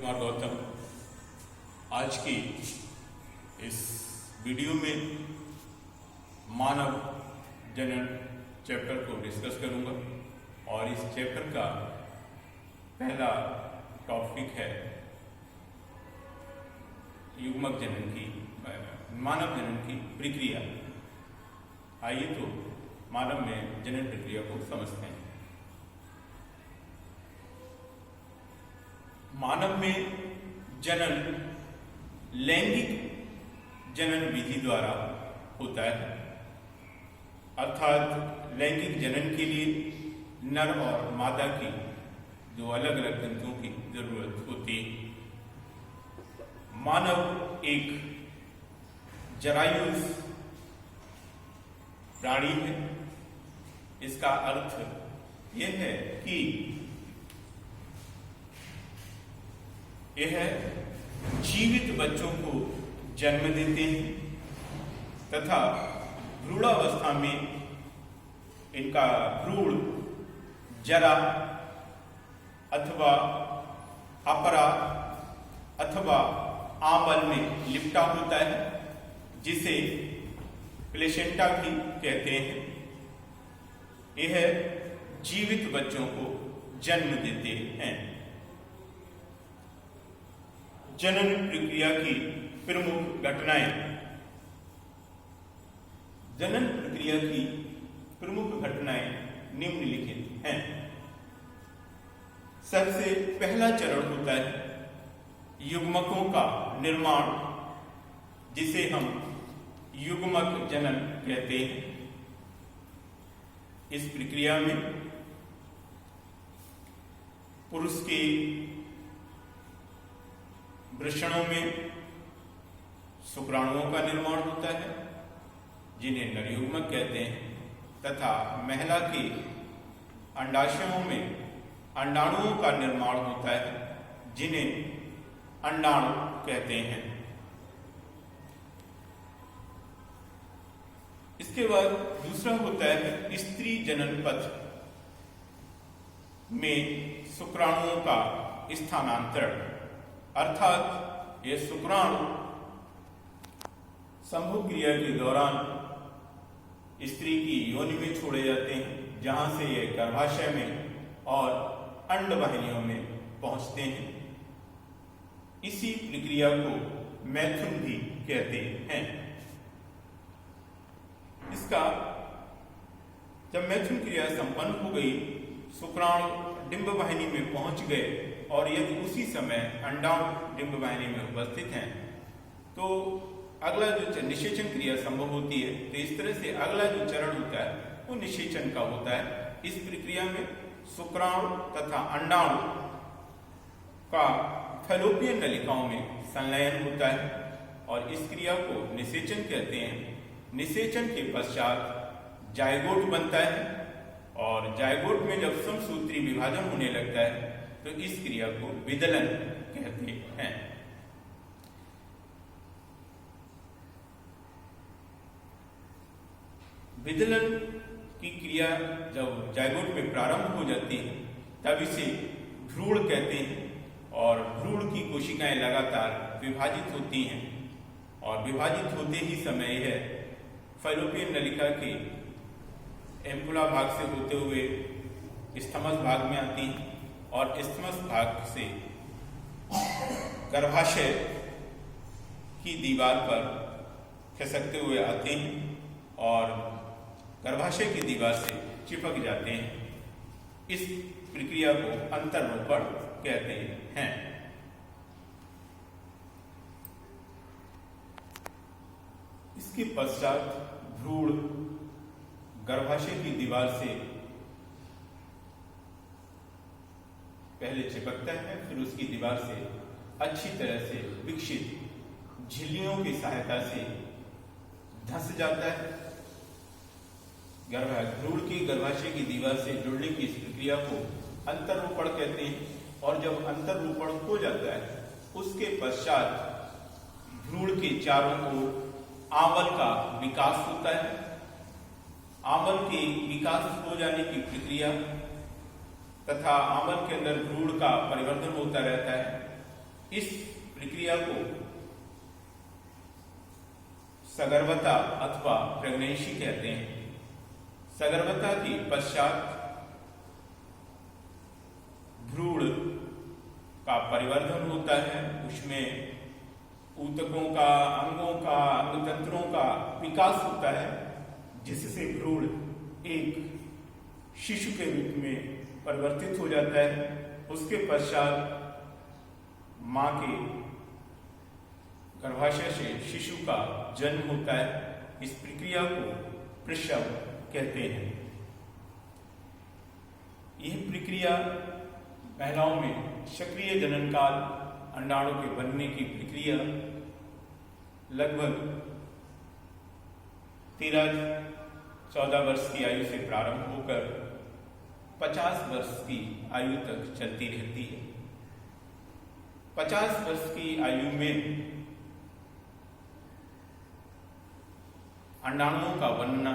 कुमार गौतम आज की इस वीडियो में मानव जनन चैप्टर को डिस्कस करूंगा और इस चैप्टर का पहला टॉपिक है युग्मक जनन की मानव जनन की प्रक्रिया। आइए तो मानव में जनन प्रक्रिया को समझते हैं। मानव में जनन लैंगिक जनन विधि द्वारा होता है, अर्थात लैंगिक जनन के लिए नर और मादा की जो अलग अलग तंतुओं की जरूरत होती है। मानव एक जरायुज प्राणी है। इसका अर्थ यह है कि यह जीवित बच्चों को जन्म देते हैं तथा भ्रूणावस्था में इनका भ्रूण जरा अथवा अपरा अथवा आमल में लिपटा होता है, जिसे प्लेसेंटा भी कहते हैं। यह जीवित बच्चों को जन्म देते हैं। जनन प्रक्रिया की प्रमुख घटनाएं। जनन प्रक्रिया की प्रमुख घटनाएं निम्नलिखित हैं। सबसे पहला चरण होता है युग्मकों का निर्माण, जिसे हम युग्मक जनन कहते हैं। इस प्रक्रिया में पुरुष के वृषणों में शुक्राणुओं का निर्माण होता है, जिन्हें नरयुग्मक कहते हैं, तथा महिला के अंडाशयों में अंडाणुओं का निर्माण होता है, जिन्हें अंडाणु कहते हैं। इसके बाद दूसरा होता है स्त्री जनन पथ में शुक्राणुओं का स्थानांतरण, अर्थात ये शुक्राणु संभोग क्रिया के दौरान स्त्री की योनि में छोड़े जाते हैं, जहां से ये गर्भाशय में और अंडवाहिनियों में पहुंचते हैं। इसी प्रक्रिया को मैथुन भी कहते हैं। इसका जब मैथुन क्रिया संपन्न हो गई, शुक्राणु डिंब वाहिनी में पहुंच गए और यदि उसी समय अंडाणु डिंब वाहिनी में उपस्थित हैं, तो अगला जो निषेचन क्रिया संभव होती है। तो इस तरह से अगला जो चरण होता है वो निषेचन का होता है। इस प्रक्रिया में शुक्राणु तथा अंडाणु का फैलोपियन नलिकाओं में संलयन होता है और इस क्रिया को निषेचन कहते हैं। निषेचन के पश्चात जायगोट बनता है और जायगोट में जब समसूत्री विभाजन होने लगता है तो इस क्रिया को विदलन कहते हैं। विदलन की क्रिया जब जायगोट में प्रारंभ हो जाती है तब इसे भ्रूण कहते हैं और भ्रूण की कोशिकाएं लगातार विभाजित होती हैं और विभाजित होते ही समय यह फैलोपियन नलिका के एम्पुला भाग से होते हुए स्थमस भाग में आती हैं और स्थमस भाग से गर्भाशय की दीवार पर खिसकते हुए आते हैं और गर्भाशय की दीवार से चिपक जाते हैं। इस प्रक्रिया को अंतर्रोपण कहते हैं। इसके पश्चात भ्रूण गर्भाशय की दीवार से पहले चिपकता है, फिर उसकी दीवार से अच्छी तरह से विकसित झिल्लियों की सहायता से धंस जाता है। भ्रूण की गर्भाशय की दीवार से जुड़ने की इस प्रक्रिया को अंतर्रोपण कहते हैं और जब अंतर्रोपण हो जाता है उसके पश्चात भ्रूण के चारों ओर आंवल का विकास होता है। आंवल के विकास हो जाने की प्रक्रिया तथा आंवल के अंदर भ्रूण का परिवर्तन होता रहता है इस प्रक्रिया को सगर्भता अथवा प्रेगनेंसी कहते हैं। सगर्भता के पश्चात भ्रूण का परिवर्धन होता है, उसमें ऊतकों का, अंगों का, अंग तंत्रों का विकास होता है, जिससे भ्रूण एक शिशु के रूप में परिवर्तित हो जाता है। उसके पश्चात मां के गर्भाशय से शिशु का जन्म होता है। इस प्रक्रिया को प्रसव कहते हैं। यह प्रक्रिया महिलाओं में सक्रिय जनन काल, अंडाणु के बनने की प्रक्रिया लगभग 13-14 वर्ष की आयु से प्रारंभ होकर 50 वर्ष की आयु तक चलती रहती है। 50 वर्ष की आयु में अंडाणुओं का बनना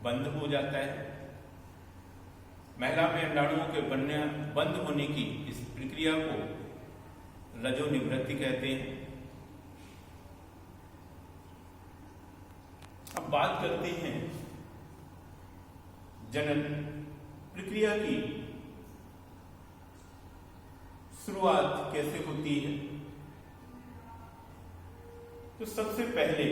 बंद हो जाता है। महिला में अंडाणुओं के बनने बंद होने की इस प्रक्रिया को रजोनिवृत्ति कहते हैं। अब बात करते हैं जनन प्रक्रिया की शुरुआत कैसे होती है। तो सबसे पहले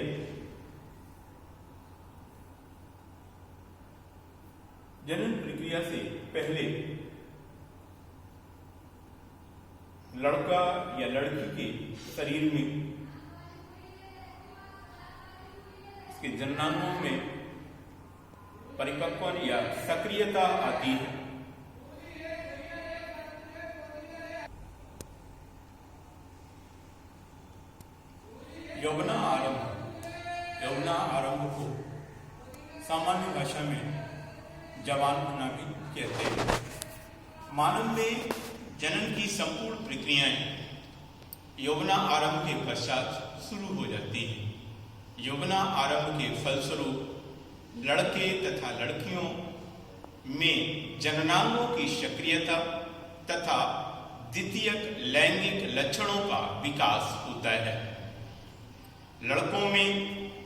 जनन प्रक्रिया से पहले लड़का या लड़की के शरीर में, इसके जननांगों में परिपक्वन या सक्रियता आती है। यौवना आरंभ को सामान्य भाषा में जवान होना भी कहते हैं। मानव में जनन की संपूर्ण प्रक्रियाएं यौवना आरंभ के पश्चात शुरू हो जाती हैं। यौवना आरंभ के फलस्वरूप लड़के तथा लड़कियों में जननांगों की सक्रियता तथा द्वितीयक लैंगिक लक्षणों का विकास होता है। लड़कों में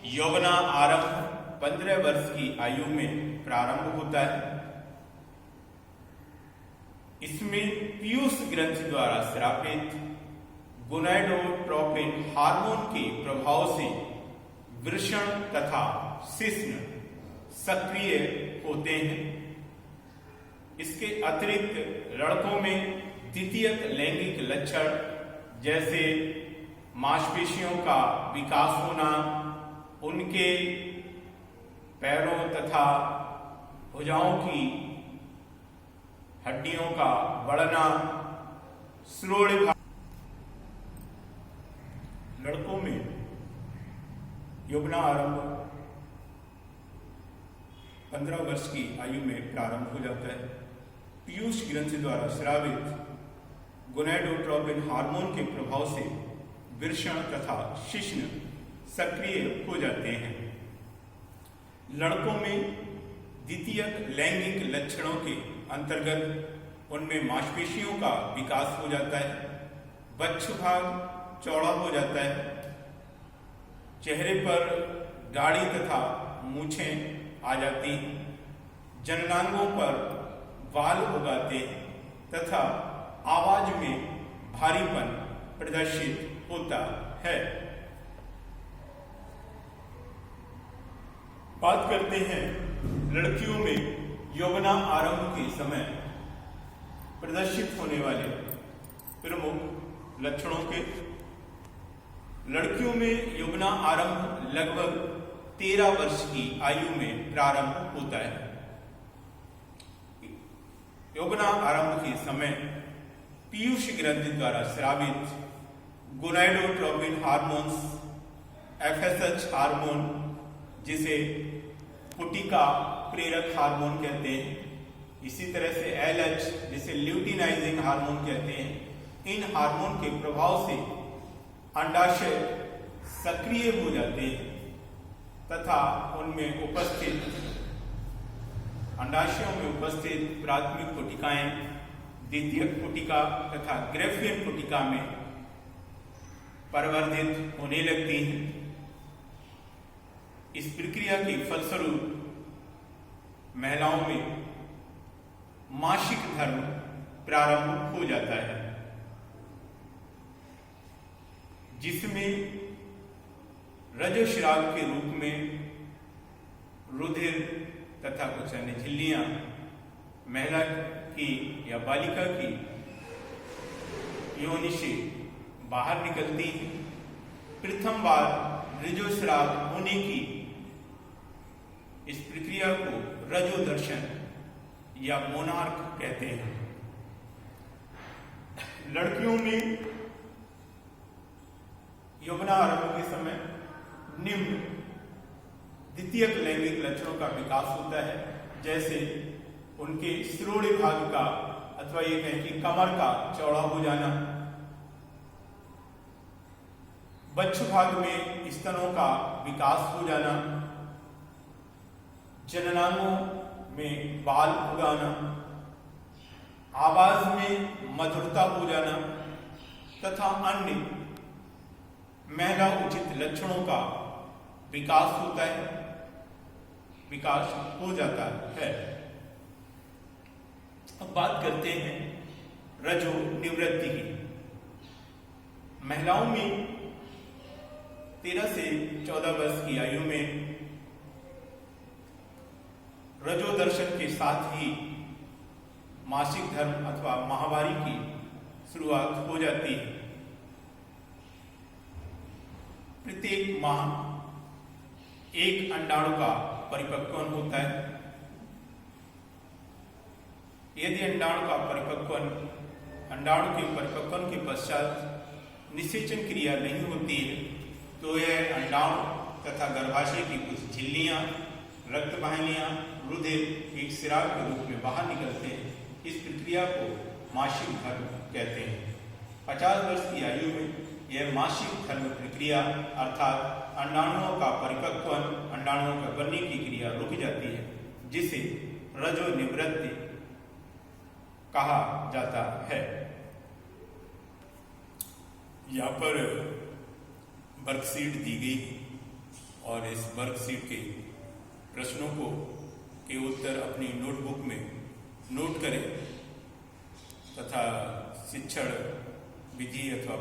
यौवना आरंभ 15 वर्ष की आयु में प्रारंभ होता है। इसमें पीयूष ग्रंथि द्वारा स्रावित गोनाडोट्रोपिन हार्मोन के प्रभाव से वृषण तथा शिश्न सक्रिय होते हैं। इसके अतिरिक्त लड़कों में द्वितीयक लैंगिक लक्षण जैसे मांसपेशियों का विकास होना, उनके पैरों तथा भुजाओं की हड्डियों का बढ़ना, श्रोण। लड़कों में यौवना आरंभ 15 वर्ष की आयु में प्रारंभ हो जाता है। पीयूष ग्रंथि द्वारा स्रावित गोनाडोट्रोपिन हार्मोन के प्रभाव से वृषण तथा शिश्न सक्रिय हो जाते हैं। लड़कों में द्वितीयक लैंगिक लक्षणों के अंतर्गत उनमें मांसपेशियों का विकास हो जाता है, वक्ष भाग चौड़ा हो जाता है, चेहरे पर दाढ़ी तथा मूछें आ जाती हैं, जननांगों पर बाल उगाते हैं तथा आवाज में भारीपन प्रदर्शित होता है। बात करते हैं लड़कियों में यौवना आरंभ के समय प्रदर्शित होने वाले प्रमुख लक्षणों के। लड़कियों में यौवना आरंभ लगभग 13 वर्ष की आयु में प्रारंभ होता है। यौवना आरंभ के समय पीयूष ग्रंथि द्वारा स्रावित गोनाडोट्रोपिन हार्मोन्स, FSH हार्मोन जिसे पुटिका प्रेरक हार्मोन कहते हैं, इसी तरह से LH जिसे ल्यूटिनाइजिंग हार्मोन कहते हैं, इन हार्मोन के प्रभाव से अंडाशय सक्रिय हो जाते हैं तथा उनमें उपस्थित अंडाशयों में उपस्थित प्राथमिक कोशिकाएं द्वितीयक पुटिका तथा ग्रेफियन पुटिका में परिवर्तित होने लगती हैं। इस प्रक्रिया के फलस्वरूप महिलाओं में मासिक धर्म प्रारंभ हो जाता है, जिसमें रजोश्राव के रूप में रुधिर तथा कुछ अन्य झिल्लियां महिला की या बालिका की योनि से बाहर निकलती हैं। प्रथम बार रजोस्राव होने की इस प्रक्रिया को रजोदर्शन या मोनार्क कहते हैं। लड़कियों में यौवनारंभ के समय निम्न द्वितीयक लैंगिक लक्षणों का विकास होता है, जैसे उनके श्रोणि भाग का अथवा ये कहें कि कमर का चौड़ा हो जाना, बच्चू भाग में स्तनों का विकास हो जाना, जननांगों में बाल उगाना, आवाज में मधुरता हो जाना तथा अन्य महिला उचित लक्षणों का विकास होता है, विकास हो जाता है। अब बात करते हैं रजो निवृत्ति की। महिलाओं में 13 से 14 वर्ष की आयु में रजोदर्शन के साथ ही मासिक धर्म अथवा माहवारी की शुरुआत हो जाती है। प्रत्येक माह एक अंडाणु का परिपक्वन होता है। यदि अंडाणु के परिपक्वन के पश्चात निषेचन क्रिया नहीं होती है तो यह अंडाणु तथा गर्भाशय की कुछ झिल्लियां, रक्त वाहिनियां, रुधिर एक स्राव के रूप में बाहर निकलते हैं। इस प्रक्रिया को मासिक धर्म कहते हैं। 50 वर्ष की आयु में यह मासिक धर्म प्रक्रिया अर्थात अंडाणुओं का परिपक्वन, अंडाणुओं का बनने की क्रिया रुक जाती है, जिसे रजो निवृत्ति कहा जाता है। यहाँ पर वर्कशीट दी गई और इस वर्कशीट के प्रश्नों के उत्तर अपनी नोटबुक में नोट करें तथा शिक्षण विधि अथवा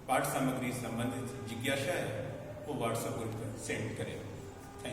पाठ सामग्री संबंधित जिज्ञासा है वो व्हाट्सएप ग्रुप पर सेंड करें।